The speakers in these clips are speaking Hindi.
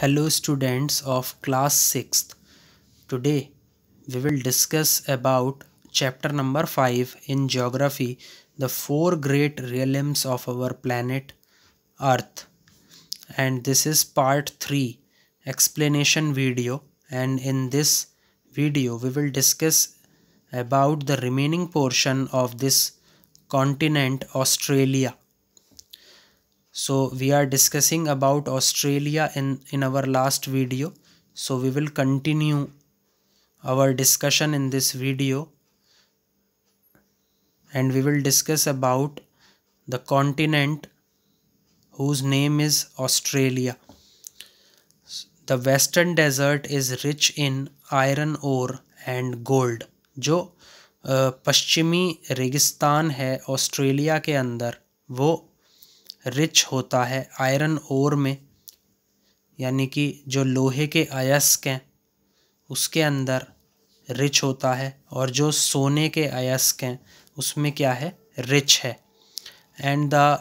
Hello students of class 6th. Today we will discuss about chapter number 5 in geography, the four great realms of our planet Earth. And this is part 3 explanation video, and in this video we will discuss about the remaining portion of this continent Australia. So we are discussing about Australia in our last video. So we will continue our discussion in this video, and we will discuss about the continent whose name is Australia. The western desert is rich in iron ore and gold. जो पश्चिमी रेगिस्तान है ऑस्ट्रेलिया के अंदर, वो रिच होता है आयरन ओर में, यानी कि जो लोहे के अयस्क हैं उसके अंदर रिच होता है, और जो सोने के अयस्क हैं उसमें क्या है, रिच है. And the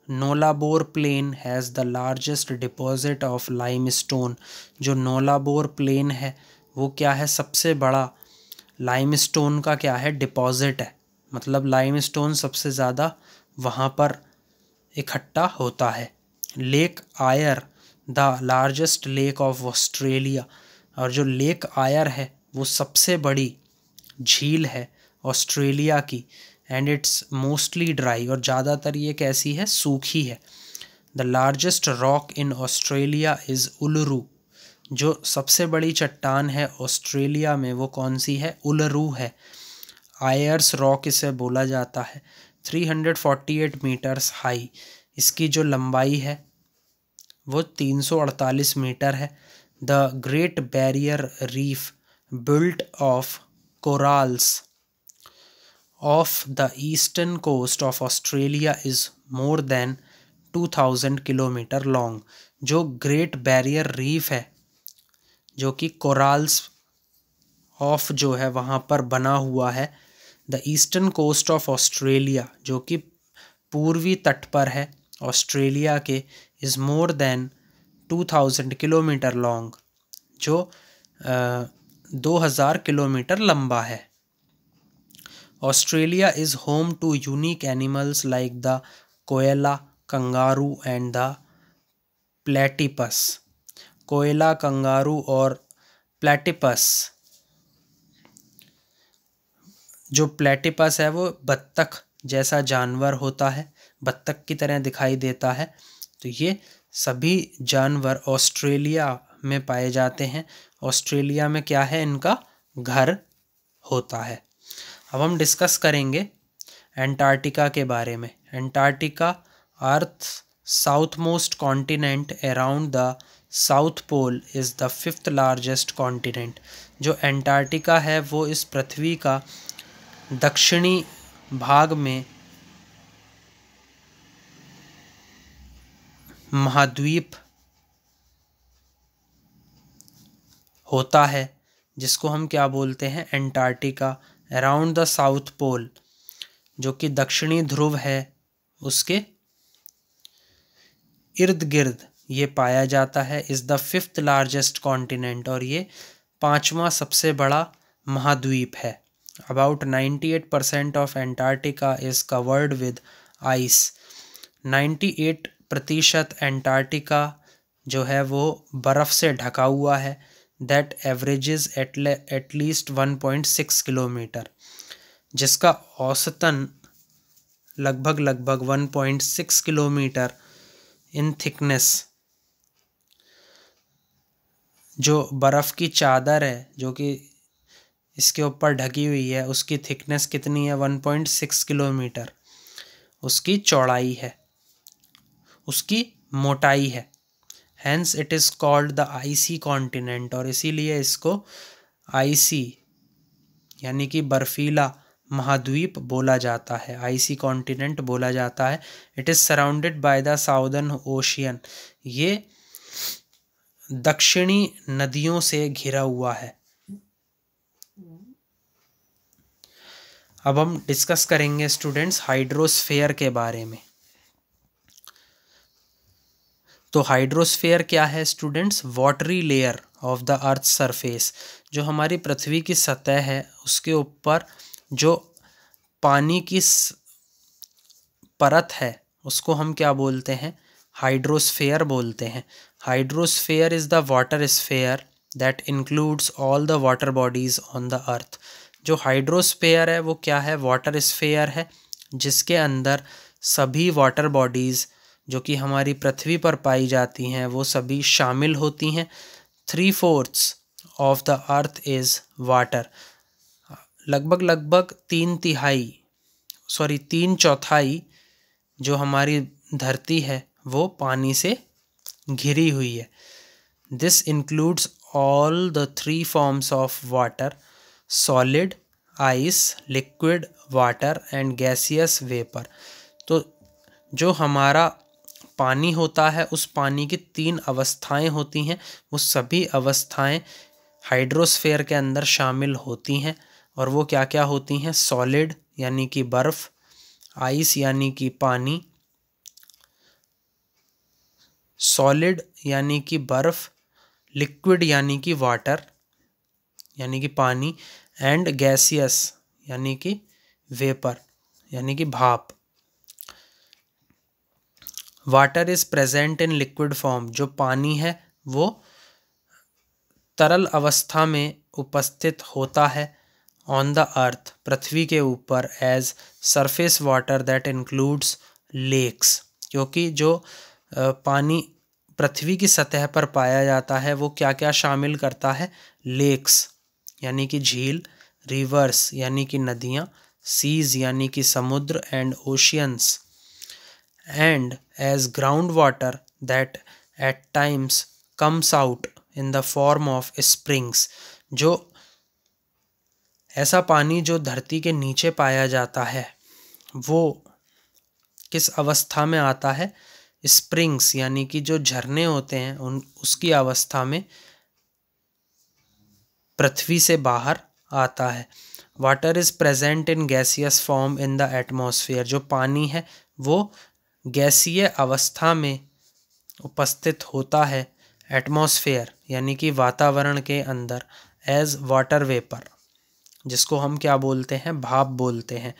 Nullarbor plain has the largest deposit of limestone. जो नोलाबोर प्लेन है वो क्या है, सबसे बड़ा लाइमस्टोन का क्या है, डिपॉजिट है. मतलब लाइमस्टोन सबसे ज़्यादा वहाँ पर इकट्ठा होता है. Lake Eyre the largest lake of Australia. और जो लेक आयर है वो सबसे बड़ी झील है ऑस्ट्रेलिया की. एंड इट्स मोस्टली ड्राई, और ज़्यादातर ये कैसी है, सूखी है. The largest rock in Australia is Uluru. जो सबसे बड़ी चट्टान है ऑस्ट्रेलिया में वो कौन सी है, उलरू है. आयर्स रॉक इसे बोला जाता है. 348 मीटर्स हाई. इसकी जो लंबाई है वो 348 मीटर है. The great barrier reef built of corals off the eastern coast of Australia is more than 2000 kilometre long. जो ग्रेट बैरियर रीफ है जो कि कोराल्स ऑफ जो है वहाँ पर बना हुआ है, the eastern coast of Australia जो कि पूर्वी तट पर है ऑस्ट्रेलिया के, is more than 2000 kilometre long, जो 2000 किलोमीटर लंबा है. Australia is home to unique animals like the koala, kangaroo and the platypus. Koala, kangaroo और प्लेटिपस. जो प्लेटिपस है वो बत्तख जैसा जानवर होता है, बत्तख की तरह दिखाई देता है. तो ये सभी जानवर ऑस्ट्रेलिया में पाए जाते हैं. ऑस्ट्रेलिया में क्या है, इनका घर होता है. अब हम डिस्कस करेंगे एंटार्क्टिका के बारे में. Antarctica earth south most continent around the south pole is the 5th largest continent. जो एंटार्क्टिका है वो इस पृथ्वी का दक्षिणी भाग में महाद्वीप होता है, जिसको हम क्या बोलते हैं, Antarctica. Around the south pole, जो कि दक्षिणी ध्रुव है, उसके इर्द गिर्द ये पाया जाता है. Is the 5th largest continent, और ये 5वां सबसे बड़ा महाद्वीप है. About 98% of Antarctica is covered with ice. 98% Antarctica जो है वो बर्फ़ से ढका हुआ है. That averages at least 1.6 kilometre, जिसका औसतन लगभग 1.6 किलोमीटर इन थिकनेस. जो बर्फ़ की चादर है जो कि इसके ऊपर ढकी हुई है, उसकी थिकनेस कितनी है, 1.6 किलोमीटर. उसकी चौड़ाई है, उसकी मोटाई है. Hence it is called the icy continent, और इसीलिए इसको आइसी यानी कि बर्फीला महाद्वीप बोला जाता है, आइसी कॉन्टिनेंट बोला जाता है. It is surrounded by the southern ocean. ये दक्षिणी नदियों से घिरा हुआ है. अब हम डिस्कस करेंगे स्टूडेंट्स हाइड्रोस्फीयर के बारे में. तो हाइड्रोस्फीयर क्या है students? Watery layer of the earth surface. जो हमारी पृथ्वी की सतह है उसके ऊपर जो पानी की परत है उसको हम क्या बोलते हैं? हाइड्रोस्फीयर बोलते हैं। Hydrosphere is the water sphere that includes all the water bodies on the earth. जो हाइड्रोस्फीयर है वो क्या है? वाटर स्फीयर है, जिसके अंदर सभी वाटर बॉडीज जो कि हमारी पृथ्वी पर पाई जाती हैं वो सभी शामिल होती हैं। 3/4 of the earth is water. लगभग 3/4 जो हमारी धरती है वो पानी से घिरी हुई है। This includes all the 3 forms of water: solid, ice, liquid water and gaseous vapour. तो जो हमारा पानी होता है उस पानी की 3 अवस्थाएं होती हैं, वो सभी अवस्थाएं हाइड्रोस्फीयर के अंदर शामिल होती हैं। और वो क्या क्या होती हैं? सॉलिड यानी कि बर्फ़, आइस यानी कि पानी, सॉलिड यानी कि बर्फ़, लिक्विड यानी कि वाटर यानी कि पानी, एंड गैसियस यानी कि वेपर यानी कि भाप। Water is present in liquid form. जो पानी है वो तरल अवस्था में उपस्थित होता है ऑन द अर्थ, पृथ्वी के ऊपर, as surface water that includes lakes. क्योंकि जो पानी पृथ्वी की सतह पर पाया जाता है वो क्या क्या शामिल करता है? लेक्स यानी कि झील, रिवर्स यानी कि नदियाँ, सीज यानी कि समुद्र, and oceans, and as ground water that at times comes out in the form of springs. जो ऐसा पानी जो धरती के नीचे पाया जाता है वो किस अवस्था में आता है? स्प्रिंग्स यानी कि जो झरने होते हैं उसकी अवस्था में पृथ्वी से बाहर आता है। Water is present in gaseous form in the atmosphere. जो पानी है वो गैसीय अवस्था में उपस्थित होता है एटमॉस्फेयर यानी कि वातावरण के अंदर, एज वाटर वेपर, जिसको हम क्या बोलते हैं? भाप बोलते हैं।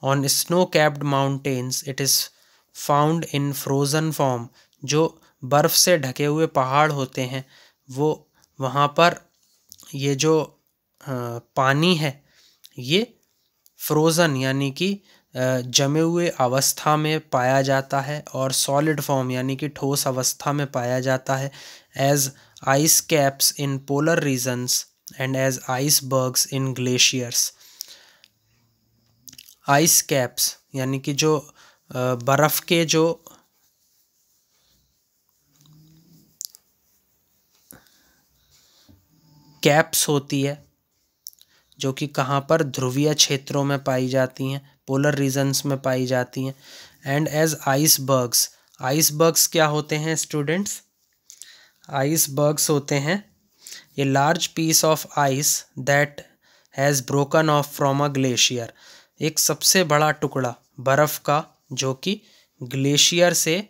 On snow capped mountains it is found in frozen form. जो बर्फ़ से ढके हुए पहाड़ होते हैं वो वहाँ पर ये जो पानी है ये फ्रोज़न यानी कि जमे हुए अवस्था में पाया जाता है, और सॉलिड फॉर्म यानी कि ठोस अवस्था में पाया जाता है, as ice caps in polar regions and as icebergs in glaciers. Ice caps यानी कि जो बर्फ़ के जो कैप्स होती है जो कि कहाँ पर? ध्रुवीय क्षेत्रों में पाई जाती हैं, पोलर रीजन्स में पाई जाती हैं, एंड एज आइसबर्ग्स। आइसबर्ग्स क्या होते हैं स्टूडेंट्स? आइसबर्ग्स होते हैं a large piece of ice that has broken off from a glacier. एक सबसे बड़ा टुकड़ा बर्फ़ का जो कि ग्लेशियर से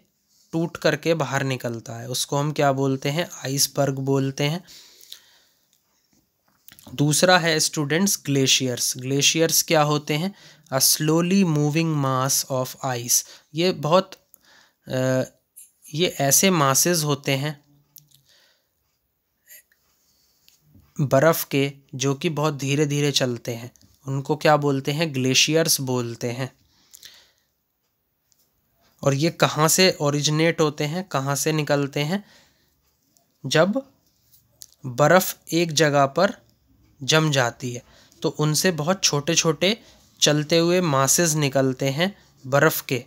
टूट करके बाहर निकलता है उसको हम क्या बोलते हैं? आइसबर्ग बोलते हैं। दूसरा है स्टूडेंट्स ग्लेशियर्स। ग्लेशियर्स क्या होते हैं? A slowly moving mass of ice. ये ऐसे मासेस होते हैं बर्फ़ के जो कि बहुत धीरे धीरे चलते हैं, उनको क्या बोलते हैं? ग्लेशियर्स बोलते हैं। और ये कहाँ से ओरिजिनेट होते हैं, कहाँ से निकलते हैं? जब बर्फ़ एक जगह पर जम जाती है तो उनसे बहुत छोटे छोटे चलते हुए मासेस निकलते हैं बर्फ़ के,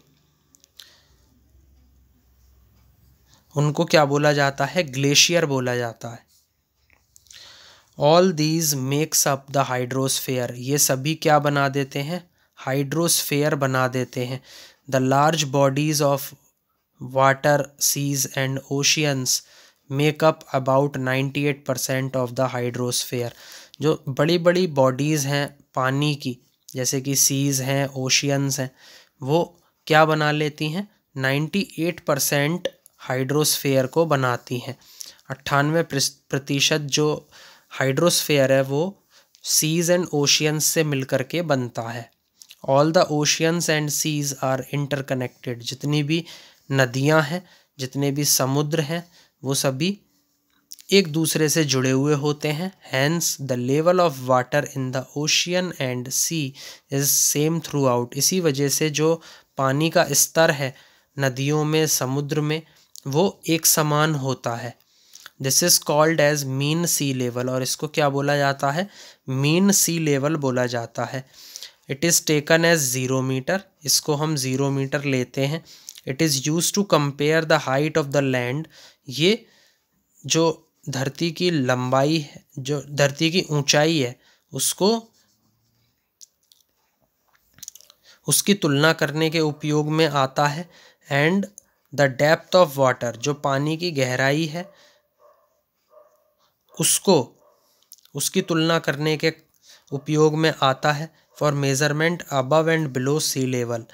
उनको क्या बोला जाता है? ग्लेशियर बोला जाता है। All these makes up the hydrosphere. ये सभी क्या बना देते हैं? हाइड्रोस्फीयर बना देते हैं। The large bodies of water, seas and oceans make up about 98% of the hydrosphere. जो बड़ी बड़ी बॉडीज़ हैं पानी की, जैसे कि सीज़ हैं, ओशियंस हैं, वो क्या बना लेती हैं? 98% हाइड्रोस्फीयर को बनाती हैं। 98% जो हाइड्रोस्फीयर है वो सीज एंड ओशियंस से मिलकर के बनता है। All the oceans and seas are interconnected. जितनी भी नदियां हैं, जितने भी समुद्र हैं, वो सभी एक दूसरे से जुड़े हुए होते हैं। Hence the level of water in the ocean and sea is same throughout. इसी वजह से जो पानी का स्तर है नदियों में, समुद्र में, वो एक समान होता है। This is called as mean sea level. और इसको क्या बोला जाता है? मीन सी लेवल बोला जाता है। It is taken as 0 metre. इसको हम 0 मीटर लेते हैं। It is use to compare the height of the land. ये जो धरती की लंबाई है, जो धरती की ऊंचाई है, उसकी तुलना करने के उपयोग में आता है। And the depth of water, जो पानी की गहराई है, उसकी तुलना करने के उपयोग में आता है। For measurement above and below sea level.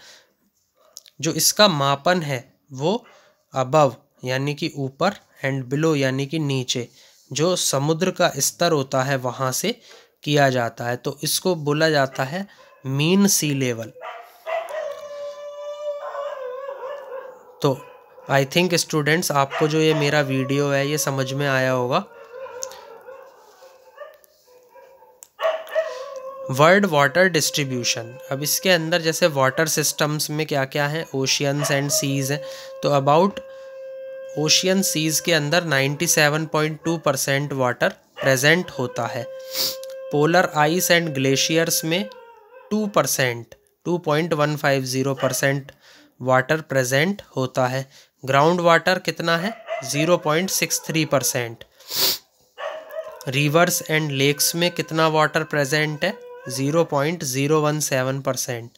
जो इसका मापन है वो अबव यानी कि ऊपर, एंड बिलो यानी कि नीचे, जो समुद्र का स्तर होता है वहाँ से किया जाता है। तो इसको बोला जाता है मीन सी लेवल। तो आई थिंक स्टूडेंट्स, आपको जो ये मेरा वीडियो है ये समझ में आया होगा। World water distribution. अब इसके अंदर जैसे वाटर सिस्टम्स में क्या क्या है, ओशियंस एंड सीज है। तो अबाउट ओशियन सीज के अंदर 97.2% वाटर प्रेजेंट होता है। पोलर आइस एंड ग्लेशियर्स में 2.150% वाटर प्रेजेंट होता है। ग्राउंड वाटर कितना है? 0.63%। रिवर्स एंड लेक्स में कितना वाटर प्रेजेंट है? 0.017%।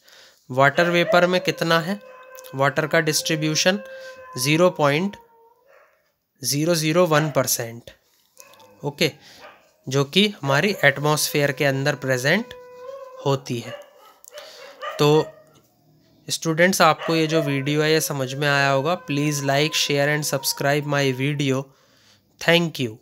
वाटर वेपर में कितना है वाटर का डिस्ट्रीब्यूशन? 0.001%। ओके, जो कि हमारी एटमॉस्फेयर के अंदर प्रेजेंट होती है। तो स्टूडेंट्स, आपको ये जो वीडियो है ये समझ में आया होगा। Please like, share and subscribe my video. Thank you.